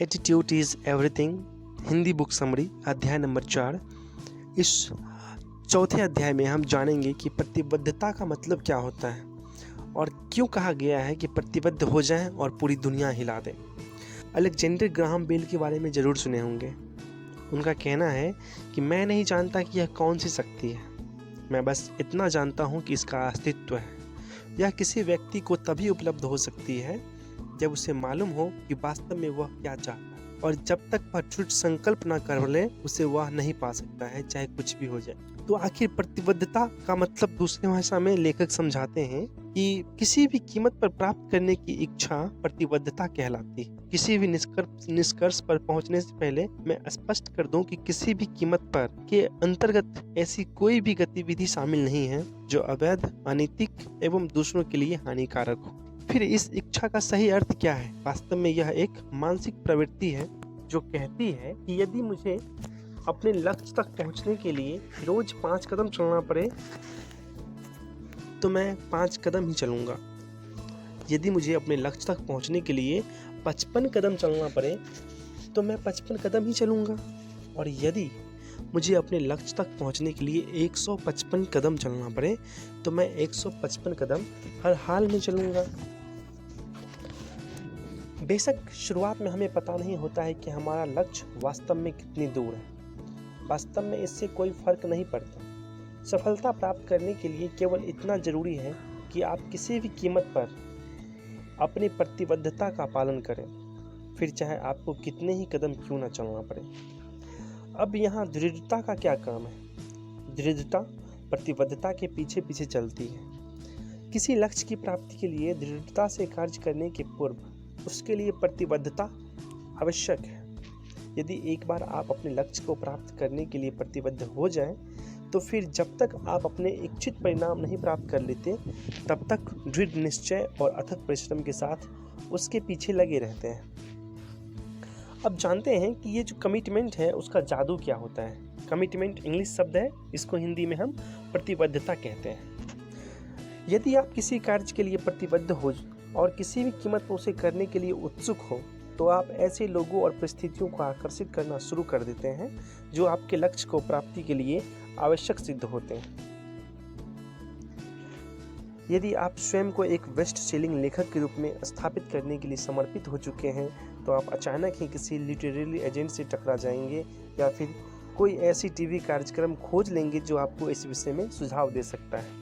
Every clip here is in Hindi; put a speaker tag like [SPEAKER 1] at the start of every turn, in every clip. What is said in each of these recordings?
[SPEAKER 1] Attitude is everything, Hindi book summary, अध्याय नंबर 4। इस चौथे अध्याय में हम जानेंगे कि प्रतिबद्धता का मतलब क्या होता है और क्यों कहा गया है कि प्रतिबद्ध हो जाएं और पूरी दुनिया हिला दें। अलेक्जेंडर ग्राहम बेल के बारे में ज़रूर सुने होंगे। उनका कहना है कि मैं नहीं जानता कि यह कौन सी शक्ति है, मैं बस इतना जानता हूँ कि इसका अस्तित्व है। यह किसी व्यक्ति को तभी उपलब्ध हो सकती है जब उसे मालूम हो कि वास्तव में वह क्या चाहता है, और जब तक वह दृढ़ संकल्प न कर ले उसे वह नहीं पा सकता है, चाहे कुछ भी हो जाए। तो आखिर प्रतिबद्धता का मतलब दूसरी भाषा में लेखक समझाते हैं कि किसी भी कीमत पर प्राप्त करने की इच्छा प्रतिबद्धता कहलाती है। किसी भी निष्कर्ष पर पहुंचने से पहले मैं स्पष्ट कर दूं कि किसी भी कीमत पर के अंतर्गत ऐसी कोई भी गतिविधि शामिल नहीं है जो अवैध, अनैतिक एवं दूसरों के लिए हानिकारक हो। फिर इस इच्छा का सही अर्थ क्या है? वास्तव में यह एक मानसिक प्रवृत्ति है जो कहती है कि यदि मुझे अपने लक्ष्य तक पहुंचने के लिए रोज 5 कदम चलना पड़े तो मैं 5 कदम ही चलूंगा। यदि मुझे अपने लक्ष्य तक पहुंचने के लिए 55 कदम चलना पड़े तो मैं 55 कदम ही चलूंगा। और यदि मुझे अपने लक्ष्य तक पहुंचने के लिए 155 कदम चलना पड़े तो मैं 155 कदम हर हाल में चलूंगा। बेशक शुरुआत में हमें पता नहीं होता है कि हमारा लक्ष्य वास्तव में कितनी दूर है। वास्तव में इससे कोई फर्क नहीं पड़ता। सफलता प्राप्त करने के लिए केवल इतना जरूरी है कि आप किसी भी कीमत पर अपनी प्रतिबद्धता का पालन करें, फिर चाहे आपको कितने ही कदम क्यों न चलना पड़े। अब यहाँ दृढ़ता का क्या काम है? दृढ़ता प्रतिबद्धता के पीछे पीछे चलती है। किसी लक्ष्य की प्राप्ति के लिए दृढ़ता से कार्य करने के पूर्व उसके लिए प्रतिबद्धता आवश्यक है। यदि एक बार आप अपने लक्ष्य को प्राप्त करने के लिए प्रतिबद्ध हो जाएं, तो फिर जब तक आप अपने इच्छित परिणाम नहीं प्राप्त कर लेते तब तक दृढ़ निश्चय और अथक परिश्रम के साथ उसके पीछे लगे रहते हैं। अब जानते हैं कि ये जो कमिटमेंट है उसका जादू क्या होता है। कमिटमेंट इंग्लिश शब्द है, इसको हिंदी में हम प्रतिबद्धता कहते हैं। यदि आप किसी कार्य के लिए प्रतिबद्ध हो और किसी भी कीमत पर उसे करने के लिए उत्सुक हो तो आप ऐसे लोगों और परिस्थितियों को आकर्षित करना शुरू कर देते हैं जो आपके लक्ष्य को प्राप्ति के लिए आवश्यक सिद्ध होते हैं। यदि आप स्वयं को एक बेस्ट सेलिंग लेखक के रूप में स्थापित करने के लिए समर्पित हो चुके हैं तो आप अचानक ही किसी लिटरेरी एजेंट से टकरा जाएंगे या फिर कोई ऐसी टीवी कार्यक्रम खोज लेंगे जो आपको इस विषय में सुझाव दे सकता है।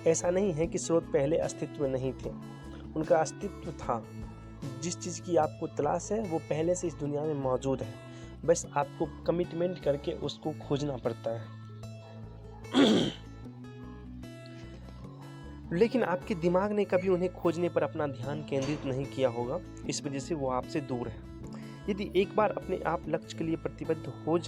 [SPEAKER 1] ऐसा नहीं है कि स्रोत पहले अस्तित्व में नहीं थे, उनका अस्तित्व था। जिस चीज़ की आपको तलाश है वो पहले से इस दुनिया में मौजूद है, बस आपको कमिटमेंट करके उसको खोजना पड़ता है। लेकिन आपके दिमाग ने कभी उन्हें खोजने पर अपना ध्यान केंद्रित नहीं किया होगा, इस वजह से वो आपसे दूर है। यदि एक बार अपने आप लक्ष्य के लिए प्रतिबद्ध हो जाए